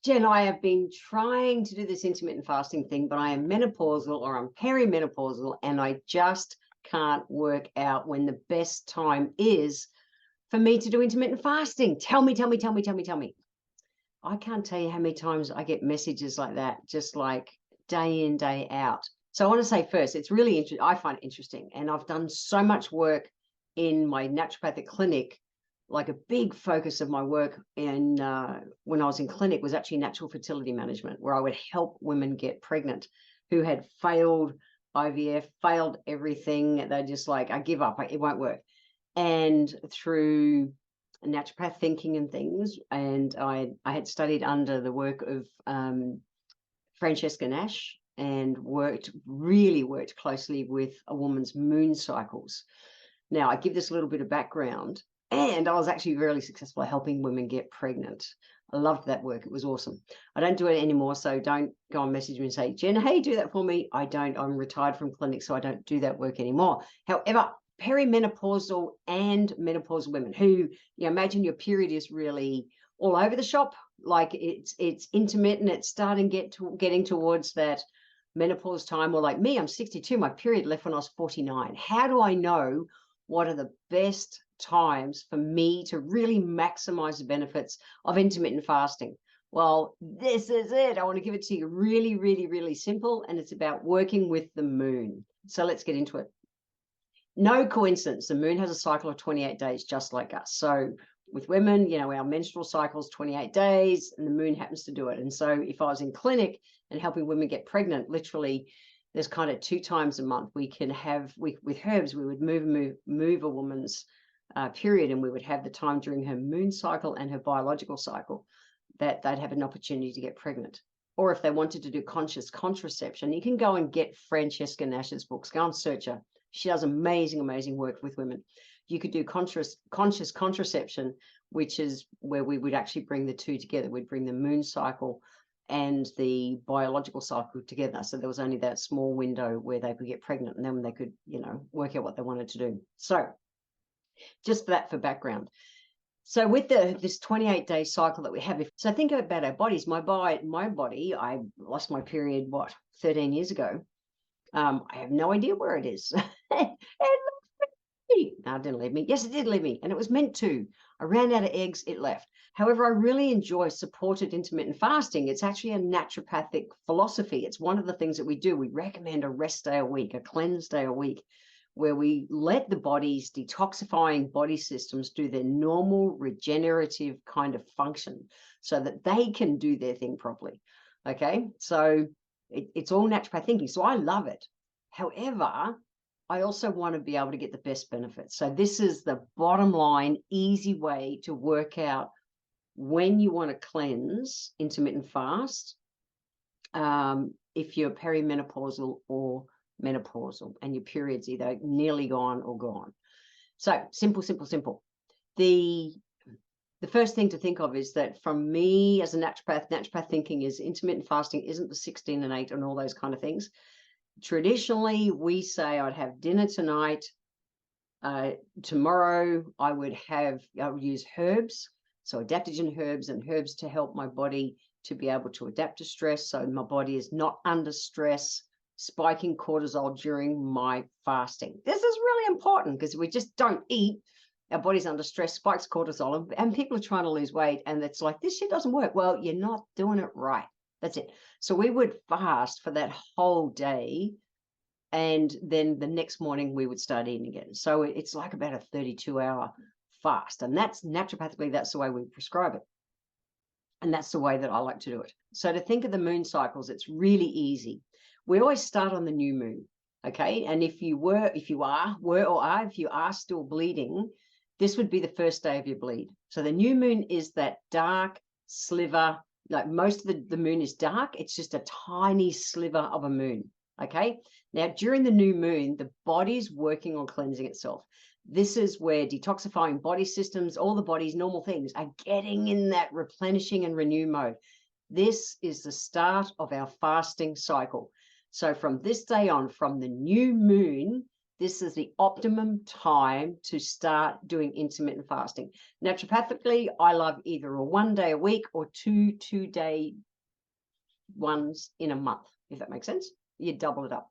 Jen, I have been trying to do this intermittent fasting thing, but I am menopausal or I'm perimenopausal, and I just can't work out when the best time is for me to do intermittent fasting. Tell me, tell me, tell me, tell me, tell me. I can't tell you how many times I get messages like that, just like day in, day out. So I want to say first, it's really interesting. I find it interesting. And I've done so much work in my naturopathic clinic. Like a big focus of my work in when I was in clinic was actually natural fertility management, where I would help women get pregnant who had failed IVF, failed everything. They're just like, I give up, it won't work. And through naturopath thinking and things, and I had studied under the work of Francesca Nash and really worked closely with a woman's moon cycles. Now, I give this a little bit of background, and I was actually really successful at helping women get pregnant. I loved that work. It was awesome. I don't do it anymore, so don't go and message me and say, Jen, hey, do that for me. I don't. I'm retired from clinic, so I don't do that work anymore. However, perimenopausal and menopausal women who, imagine your period is really all over the shop, like it's intermittent, it's getting towards that menopause time, or like me, I'm 62, my period left when I was 49. How do I know what are the best times for me to really maximize the benefits of intermittent fasting? Well, this is it. I want to give it to you really, really, really simple, and it's about working with the moon. So let's get into it. No coincidence, the moon has a cycle of 28 days, just like us. So with women, our menstrual cycle is 28 days, and the moon happens to do it. And so if I was in clinic and helping women get pregnant, literally there's kind of 2 times a month we can have, with herbs, we would move a woman's period, and we would have the time during her moon cycle and her biological cycle that they'd have an opportunity to get pregnant. Or if they wanted to do conscious contraception, you can go and get Francesca Nash's books. Go and search her. She does amazing, amazing work with women. You could do conscious contraception, which is where we would actually bring the two together. We'd bring the moon cycle and the biological cycle together. So there was only that small window where they could get pregnant, and then they could, work out what they wanted to do. So just that for background. So with this 28-day cycle that we have, so think about our bodies. My body, I lost my period, 13 years ago. I have no idea where it is. No, it didn't leave me. Yes, it did leave me, and it was meant to. I ran out of eggs, it left. However, I really enjoy supported intermittent fasting. It's actually a naturopathic philosophy. It's one of the things that we do. We recommend a rest day a week, a cleanse day a week, where we let the body's detoxifying body systems do their normal regenerative kind of function so that they can do their thing properly. Okay, so it's all naturopath thinking. So I love it. However, I also want to be able to get the best benefits. So this is the bottom line, easy way to work out when you want to cleanse, intermittent fast, if you're perimenopausal or menopausal and your period's either nearly gone or gone. So simple, simple, simple. The first thing to think of is that from me as a naturopath thinking is intermittent fasting isn't the 16 and 8 and all those kind of things. Traditionally, we say I'd have dinner tonight. Tomorrow I would use herbs, so adaptogen herbs and herbs to help my body to be able to adapt to stress, so my body is not under stress, spiking cortisol during my fasting. This is really important because we just don't eat. Our body's under stress, spikes cortisol, and people are trying to lose weight, and it's like, this shit doesn't work. Well, you're not doing it right. That's it. So we would fast for that whole day, and then the next morning we would start eating again. So it's like about a 32-hour fast, and that's naturopathically, that's the way we prescribe it. And that's the way that I like to do it. So to think of the moon cycles, it's really easy. We always start on the new moon, okay? And if you are still bleeding, this would be the first day of your bleed. So the new moon is that dark sliver, like most of the moon is dark. It's just a tiny sliver of a moon, okay? Now, during the new moon, the body's working on cleansing itself. This is where detoxifying body systems, all the body's normal things are getting in that replenishing and renew mode. This is the start of our fasting cycle. So from this day on, from the new moon, this is the optimum time to start doing intermittent fasting. Naturopathically, I love either a 1 day a week or two day ones in a month, if that makes sense. You double it up.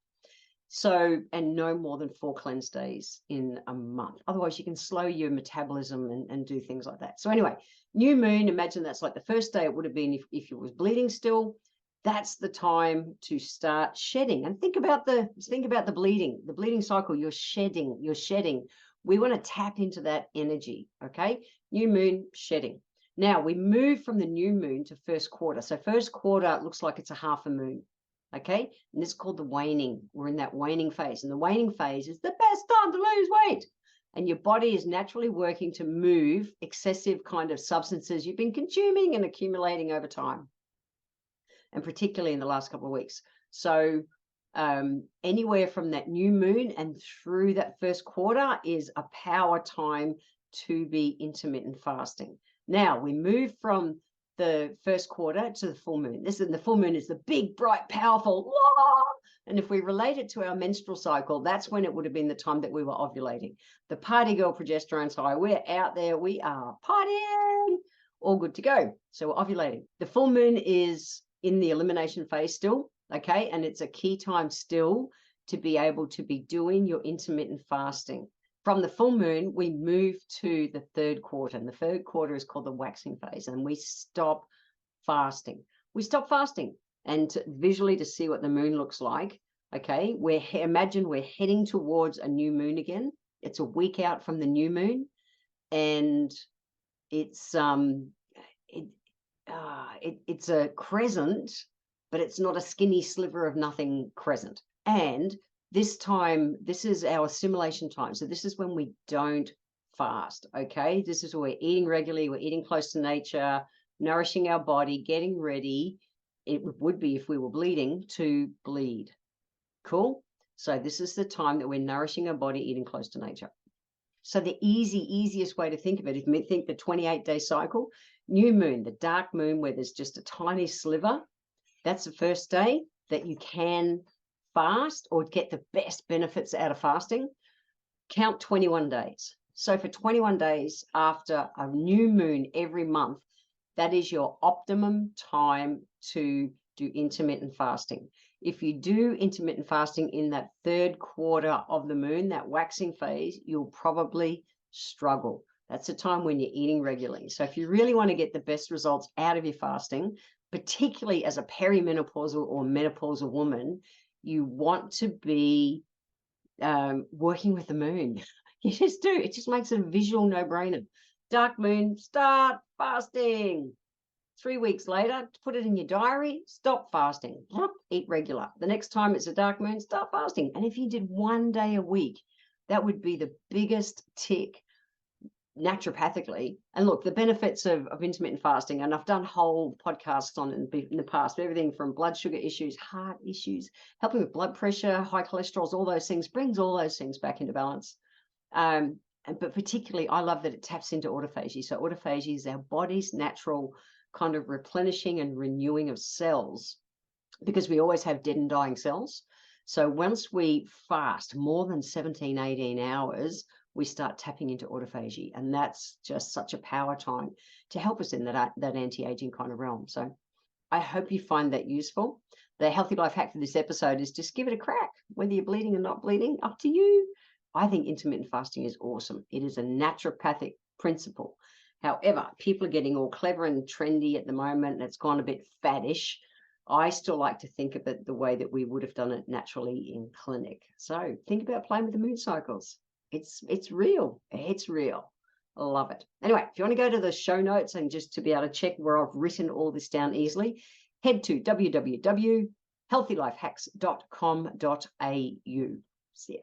So, and no more than 4 cleanse days in a month. Otherwise, you can slow your metabolism and do things like that. So anyway, new moon, imagine that's like the first day it would have been if you was bleeding still. That's the time to start shedding. And think about the bleeding cycle. You're shedding. We want to tap into that energy. Okay, new moon, shedding. Now we move from the new moon to first quarter. So first quarter looks like it's a half a moon. Okay, and this is called the waning. We're in that waning phase, and the waning phase is the best time to lose weight. And your body is naturally working to move excessive kind of substances you've been consuming and accumulating over time, and particularly in the last couple of weeks. So anywhere from that new moon and through that first quarter is a power time to be intermittent fasting. Now we move from the first quarter to the full moon. The full moon is the big, bright, powerful, and if we relate it to our menstrual cycle, that's when it would have been the time that we were ovulating. The party girl progesterone's high. We're out there. We are partying. All good to go. So we're ovulating. The full moon is in the elimination phase still, okay? And it's a key time still to be able to be doing your intermittent fasting. From the full moon, we move to the third quarter, and the third quarter is called the waxing phase, and we stop fasting. And visually to see what the moon looks like, okay, imagine we're heading towards a new moon again. It's a week out from the new moon, and it's it's a crescent, but it's not a skinny sliver of nothing crescent. And this time, this is our assimilation time. So this is when we don't fast, okay? This is where we're eating regularly, we're eating close to nature, nourishing our body, getting ready. It would be, if we were bleeding, to bleed. Cool? So this is the time that we're nourishing our body, eating close to nature. So the easiest way to think of it, if you think the 28-day cycle, new moon, the dark moon where there's just a tiny sliver, that's the first day that you can fast or get the best benefits out of fasting. Count 21 days. So for 21 days after a new moon every month, that is your optimum time to do intermittent fasting. If you do intermittent fasting in that third quarter of the moon, that waxing phase, you'll probably struggle. That's a time when you're eating regularly. So if you really want to get the best results out of your fasting, particularly as a perimenopausal or menopausal woman, you want to be working with the moon. You just do. It just makes it a visual no-brainer. Dark moon, start fasting. 3 weeks later, put it in your diary, stop fasting. Eat regular. The next time it's a dark moon, start fasting. And if you did 1 day a week, that would be the biggest tick naturopathically. And look, the benefits of intermittent fasting, and I've done whole podcasts on it in the past, everything from blood sugar issues, heart issues, helping with blood pressure, high cholesterol, all those things, brings all those things back into balance. But particularly, I love that it taps into autophagy. So autophagy is our body's natural kind of replenishing and renewing of cells, because we always have dead and dying cells. So once we fast more than 17, 18 hours, we start tapping into autophagy. And that's just such a power time to help us in that anti-aging kind of realm. So I hope you find that useful. The healthy life hack for this episode is just give it a crack. Whether you're bleeding or not bleeding, up to you. I think intermittent fasting is awesome. It is a naturopathic principle. However, people are getting all clever and trendy at the moment, and it's gone a bit faddish. I still like to think of it the way that we would have done it naturally in clinic. So think about playing with the moon cycles. It's real. It's real. I love it. Anyway, if you want to go to the show notes and just to be able to check where I've written all this down easily, head to www.healthylifehacks.com.au. See ya.